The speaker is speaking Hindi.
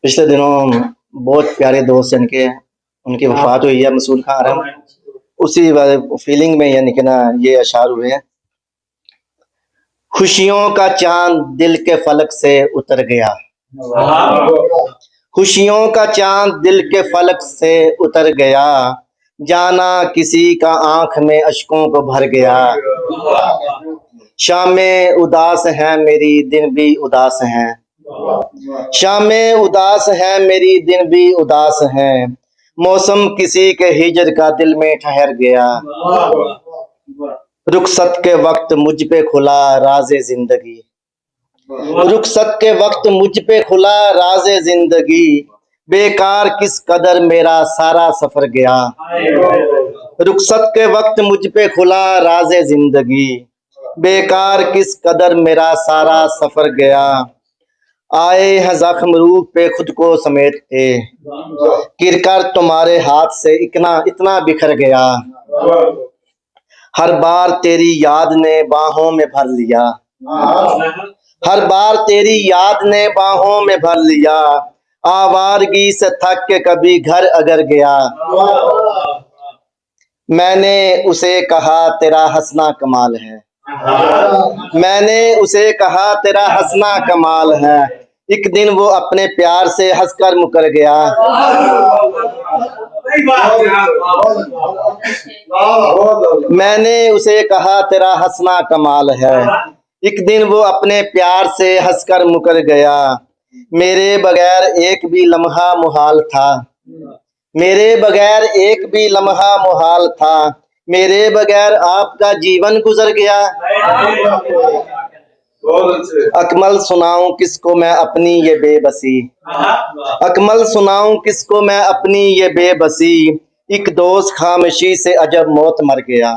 पिछले दिनों बहुत प्यारे दोस्त इनके उनकी वफात हुई है, मसूद खान आरम। उसी फीलिंग में यानी कि ना ये अशार हुए हैं। खुशियों का चांद दिल के फलक से उतर गया, खुशियों का चांद दिल के फलक से उतर गया, जाना किसी का आंख में अश्कों को भर गया। शामें उदास है मेरी दिन भी उदास हैं, शामें उदास है मेरी दिन भी उदास हैं, मौसम किसी के हिजर का दिल में ठहर गया। रुखसत के वक्त मुझ पे खुला राज़े जिंदगी, रुखसत के वक्त मुझ पे खुला राज़े जिंदगी, बेकार किस कदर मेरा सारा सफर गया। रुखसत के वक्त मुझ पे खुला राज़े जिंदगी, बेकार किस कदर मेरा सारा सफर गया। आए हैं जख्म रूह पे खुद को समेटते, गिरकर तुम्हारे हाथ से इतना बिखर गया। हर बार तेरी याद ने बाहों में भर लिया, हर बार तेरी याद ने बाहों में भर लिया, आवारगी से थक के कभी घर अगर गया। मैंने उसे कहा तेरा हंसना कमाल है, मैंने उसे कहा तेरा हंसना कमाल है, एक दिन वो अपने प्यार से हंसकर मुकर गया। मैंने उसे कहा तेरा हंसना कमाल है, एक दिन वो अपने प्यार से हंसकर मुकर गया। मेरे बगैर एक भी लम्हा मुहाल था, मेरे बगैर एक भी लम्हा मुहाल था, मेरे बगैर आपका जीवन गुजर गया। अकमल सुनाऊं किसको मैं अपनी ये बेबसी, अकमल सुनाऊं किसको मैं अपनी ये बेबसी, एक दोस्त खामोशी से अजब मौत मर गया।